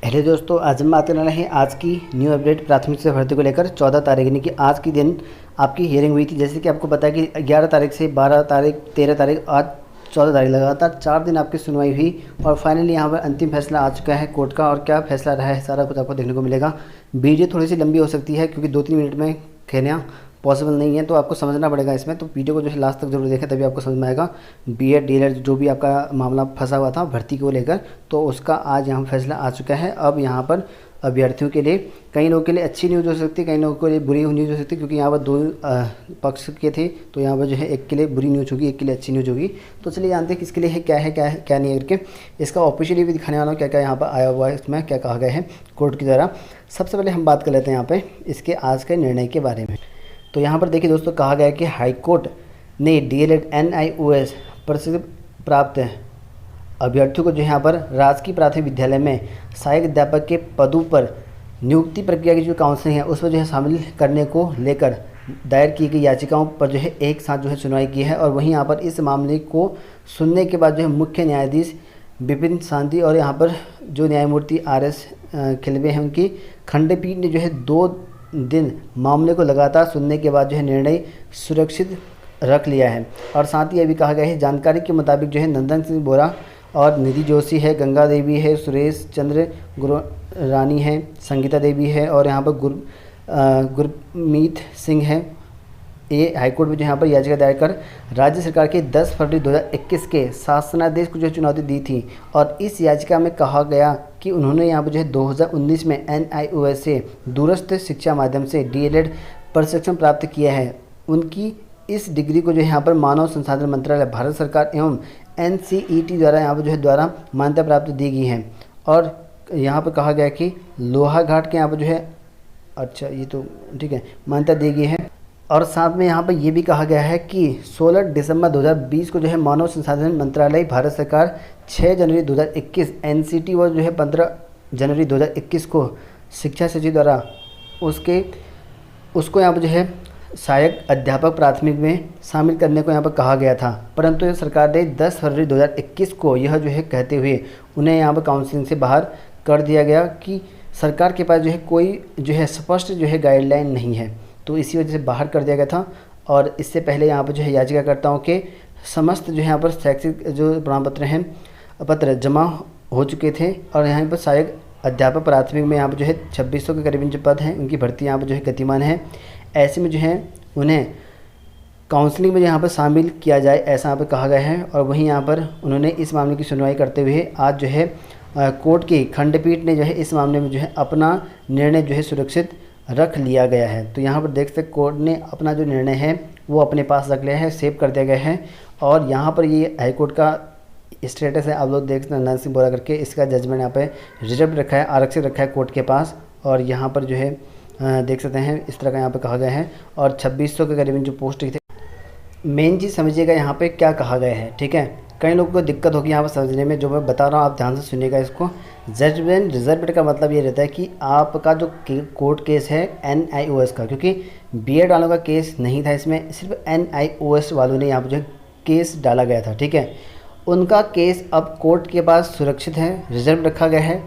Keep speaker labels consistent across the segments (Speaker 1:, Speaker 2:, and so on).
Speaker 1: Hello दोस्तों, आज हम बात करने वाले हैं आज की न्यू अपडेट प्राथमिक से भर्ती को लेकर 14 तारीख यानी कि आज की दिन आपकी हियरिंग हुई थी। जैसे कि आपको पता है कि 11 तारीख से 12 तारीख 13 तारीख आज 14 तारीख लगातार 4 दिन आपकी सुनवाई हुई और फाइनली यहाँ पर अंतिम फैसला आ चुका है कोर्ट का। और क्या फैसला रहा है सारा कुछ आपको देखने को मिलेगा। वीडियो थोड़ी सी लंबी हो सकती है क्योंकि 2-3 मिनट में कहना पॉसिबल नहीं है, तो आपको समझना पड़ेगा इसमें। तो वीडियो को जो है लास्ट तक जरूर देखें, तभी आपको समझ में आएगा। बीएड डीएलएड जो भी आपका मामला फंसा हुआ था भर्ती को लेकर, तो उसका आज यहाँ फैसला आ चुका है। अब यहाँ पर अभ्यर्थियों के लिए, कई लोगों के लिए अच्छी न्यूज़ हो सकती है, कई लोगों के लिए बुरी न्यूज़ हो सकती है, क्योंकि यहाँ पर दो पक्ष के थे। तो यहाँ पर जो है एक के लिए बुरी न्यूज़ होगी, एक के लिए अच्छी न्यूज़ होगी। तो चलिए जानते हैं किसके लिए है, क्या नहीं करके। इसका ऑफिशियली भी दिखाने वाला हूँ क्या क्या यहाँ पर आया हुआ है, इसमें क्या कहा गया है कोर्ट की द्वारा। सबसे पहले हम बात कर लेते हैं यहाँ पर इसके आज के निर्णय के बारे में। तो यहाँ पर देखिए दोस्तों, कहा गया है कि हाईकोर्ट ने डीएलएड NIOS प्रसिद्ध प्राप्त अभ्यर्थियों को जो यहाँ पर राजकीय प्राथमिक विद्यालय में सहायक अध्यापक के पदों पर नियुक्ति प्रक्रिया की जो काउंसलिंग है उसमें जो है शामिल करने को लेकर दायर की गई याचिकाओं पर जो है एक साथ जो है सुनवाई की है। और वहीं यहाँ पर इस मामले को सुनने के बाद जो है मुख्य न्यायाधीश विपिन सांधी और यहाँ पर जो न्यायमूर्ति RS खिलवे हैं उनकी खंडपीठ ने जो है 2 दिन मामले को लगातार सुनने के बाद जो है निर्णय सुरक्षित रख लिया है। और साथ ही यह भी कहा गया है, जानकारी के मुताबिक जो है नंदन सिंह बोरा और निधि जोशी है, गंगा देवी है, सुरेश चंद्र गुररानी है, संगीता देवी है और यहाँ पर गुरमीत सिंह है। ये हाईकोर्ट में जो यहाँ पर याचिका दायर कर राज्य सरकार के 10 फरवरी 2021 के शासनादेश को जो चुनौती दी थी। और इस याचिका में कहा गया कि उन्होंने यहाँ पर जो है 2019 में NIOS से दूरस्थ शिक्षा माध्यम से डीएलएड प्रशिक्षण प्राप्त किया है। उनकी इस डिग्री को जो है यहाँ पर मानव संसाधन मंत्रालय, भारत सरकार एवं NCET द्वारा यहाँ पर जो है द्वारा मान्यता प्राप्त दी गई है। और यहाँ पर कहा गया कि लोहाघाट के यहाँ पर जो है, अच्छा ये तो ठीक है, मान्यता दी गई है। और साथ में यहाँ पर ये भी कहा गया है कि 16 दिसंबर 2020 को जो है मानव संसाधन मंत्रालय, भारत सरकार 6 जनवरी 2021 NCT और जो है 15 जनवरी 2021 को शिक्षा सचिव द्वारा उसको यहाँ पर जो है सहायक अध्यापक प्राथमिक में शामिल करने को यहाँ पर कहा गया था। परंतु सरकार ने 10 फरवरी 2021 को यह जो है कहते हुए उन्हें यहाँ पर काउंसिलिंग से बाहर कर दिया गया कि सरकार के पास जो है कोई जो है स्पष्ट जो है गाइडलाइन नहीं है, तो इसी वजह से बाहर कर दिया गया था। और इससे पहले यहाँ पर जो है याचिकाकर्ताओं के समस्त जो है यहाँ पर शैक्षिक जो प्रमाण पत्र जमा हो चुके थे। और यहाँ पर सहायक अध्यापक प्राथमिक में यहाँ पर जो है 2600 के करीब जो पद हैं उनकी भर्ती यहाँ पर जो है गतिमान है। ऐसे में जो है उन्हें काउंसलिंग में यहाँ पर शामिल किया जाए, ऐसा यहाँ पर कहा गया है। और वहीं यहाँ पर उन्होंने इस मामले की सुनवाई करते हुए आज जो है कोर्ट की खंडपीठ ने जो है इस मामले में जो है अपना निर्णय जो है सुरक्षित रख लिया गया है। तो यहाँ पर देख सकते कोर्ट ने अपना जो निर्णय है वो अपने पास रख लिया है, सेव कर दिया गया है। और यहाँ पर ये हाईकोर्ट का स्टेटस है, आप लोग देख सकते हैं नंदन सिंह बोरा करके, इसका जजमेंट यहाँ पे रिजर्व रखा है, आरक्षित रखा है कोर्ट के पास। और यहाँ पर जो है देख सकते हैं इस तरह का यहाँ पे कहा गया है। और 2600 के करीब जो पोस्ट थे, मेन चीज़ समझिएगा यहाँ पे क्या कहा गया है, ठीक है। कई लोगों को दिक्कत होगी यहाँ पर समझने में, जो मैं बता रहा हूँ आप ध्यान से सुनिएगा इसको। जजमेंट रिजर्व का मतलब ये रहता है कि आपका जो कोर्ट केस है NIOS का, क्योंकि बीएड वालों का केस नहीं था इसमें, सिर्फ NIOS वालों ने यहाँ पर जो है केस डाला गया था, ठीक है। उनका केस अब कोर्ट के पास सुरक्षित है, रिजर्व रखा गया है।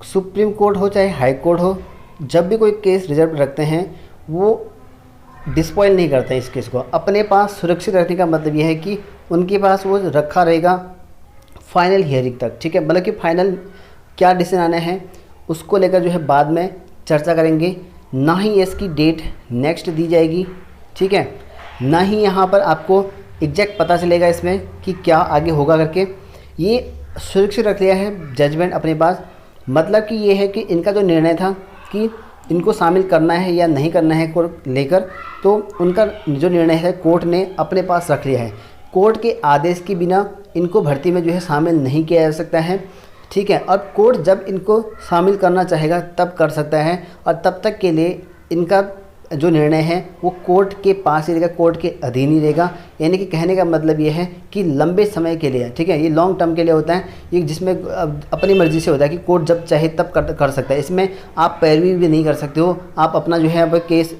Speaker 1: सुप्रीम कोर्ट हो चाहे हाई कोर्ट हो, जब भी कोई केस रिजर्व रखते हैं वो डिस्पॉइल नहीं करते हैं इस केस को, अपने पास सुरक्षित रखने का मतलब ये है कि उनके पास वो रखा रहेगा फाइनल हियरिंग तक, ठीक है। मतलब कि फाइनल क्या डिसीजन आना है उसको लेकर जो है बाद में चर्चा करेंगे। ना ही इसकी डेट नेक्स्ट दी जाएगी, ठीक है, ना ही यहाँ पर आपको एग्जैक्ट पता चलेगा इसमें कि क्या आगे होगा करके। ये सुरक्षित रख लिया है जजमेंट अपने पास। मतलब कि ये है कि इनका जो निर्णय था कि इनको शामिल करना है या नहीं करना है कोर्ट लेकर, तो उनका जो निर्णय है कोर्ट ने अपने पास रख लिया है। कोर्ट के आदेश के बिना इनको भर्ती में जो है शामिल नहीं किया जा सकता है, ठीक है। और कोर्ट जब इनको शामिल करना चाहेगा तब कर सकता है, और तब तक के लिए इनका जो निर्णय है वो कोर्ट के पास ही रहेगा, कोर्ट के अधीन ही रहेगा। यानी कि कहने का मतलब ये है कि लंबे समय के लिए, ठीक है, ये लॉन्ग टर्म के लिए होता है, ये जिसमें अपनी मर्ज़ी से होता है कि कोर्ट जब चाहे तब कर सकता है। इसमें आप पैरवी भी नहीं कर सकते हो, आप अपना जो है अब केस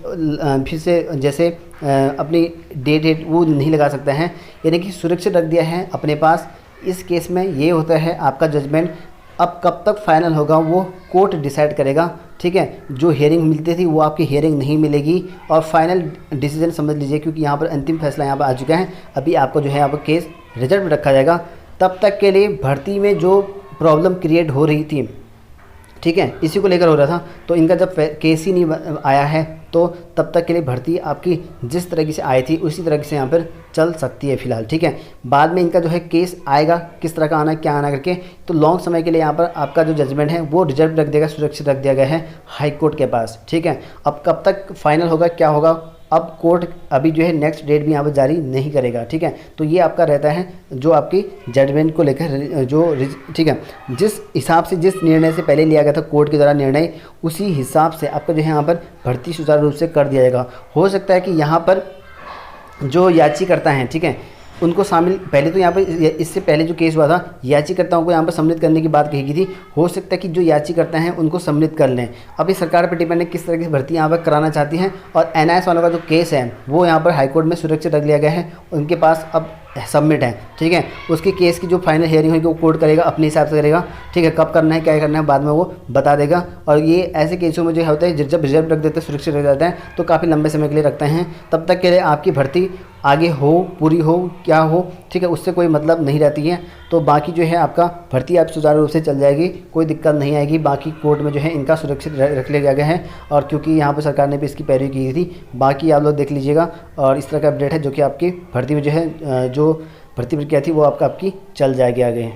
Speaker 1: फिर से जैसे अपनी डेट वो नहीं लगा सकते हैं। यानी कि सुरक्षित रख दिया है अपने पास। इस केस में ये होता है आपका जजमेंट अब कब तक फाइनल होगा वो कोर्ट डिसाइड करेगा, ठीक है। जो हियरिंग मिलती थी वो आपकी हियरिंग नहीं मिलेगी और फाइनल डिसीजन समझ लीजिए, क्योंकि यहाँ पर अंतिम फैसला यहाँ पर आ चुका है। अभी आपको जो है यहाँ पर केस रिजल्ट में रखा जाएगा। तब तक के लिए भर्ती में जो प्रॉब्लम क्रिएट हो रही थी, ठीक है, इसी को लेकर हो रहा था, तो इनका जब केस ही नहीं आया है तो तब तक के लिए भर्ती आपकी जिस तरीके से आई थी उसी तरीके से यहाँ पर चल सकती है फ़िलहाल, ठीक है। बाद में इनका जो है केस आएगा, किस तरह का आना है क्या आना करके, तो लॉन्ग समय के लिए यहाँ पर आपका जो जजमेंट है वो रिजर्व रख देगा, सुरक्षित रख दिया गया है हाई कोर्ट के पास, ठीक है। अब कब तक फाइनल होगा क्या होगा, अब कोर्ट अभी जो है नेक्स्ट डेट भी यहाँ पर जारी नहीं करेगा, ठीक है। तो ये आपका रहता है जो आपकी जजमेंट को लेकर जो, ठीक है, जिस हिसाब से जिस निर्णय से पहले लिया गया था कोर्ट के द्वारा निर्णय, उसी हिसाब से आपका जो है यहाँ पर भर्ती सुचारू रूप से कर दिया जाएगा। हो सकता है कि यहाँ पर जो याचिकाकर्ता हैं, ठीक है, उनको शामिल, पहले तो यहाँ पर इससे पहले जो केस हुआ था याचिकाकर्ताओं को यहाँ पर सम्मिलित करने की बात कही गई थी। हो सकता है कि जो याचिकाकर्ता हैं उनको सम्मिलित कर लें। अभी सरकार पर डिपेंड है किस तरह की भर्ती यहाँ पर कराना चाहती हैं। और NIS वालों का जो केस है वो यहाँ पर हाईकोर्ट में सुरक्षित रख लिया गया है, उनके पास अब सबमिट है, ठीक है। उसके केस की जो फाइनल हियरिंग होगी वो कोर्ट करेगा, अपने हिसाब से करेगा, ठीक है। कब करना है क्या करना है बाद में वो बता देगा। और ये ऐसे केसों में जो होता है जब रिजर्व रख देते हैं, सुरक्षित रख जाते हैं, तो काफ़ी लंबे समय के लिए रखते हैं। तब तक के लिए आपकी भर्ती आगे हो, पूरी हो, क्या हो, ठीक है, उससे कोई मतलब नहीं रहती है। तो बाकी जो है आपका भर्ती आप सुचारू रूप से चल जाएगी, कोई दिक्कत नहीं आएगी। बाकी कोर्ट में जो है इनका सुरक्षित रख लिया गया है, और क्योंकि यहाँ पर सरकार ने भी इसकी पैरवी की थी। बाकी आप लोग देख लीजिएगा। और इस तरह का अपडेट है जो कि आपकी भर्ती में जो है जो भर्ती प्रक्रिया थी वो आपकी चल जाएगी आगे।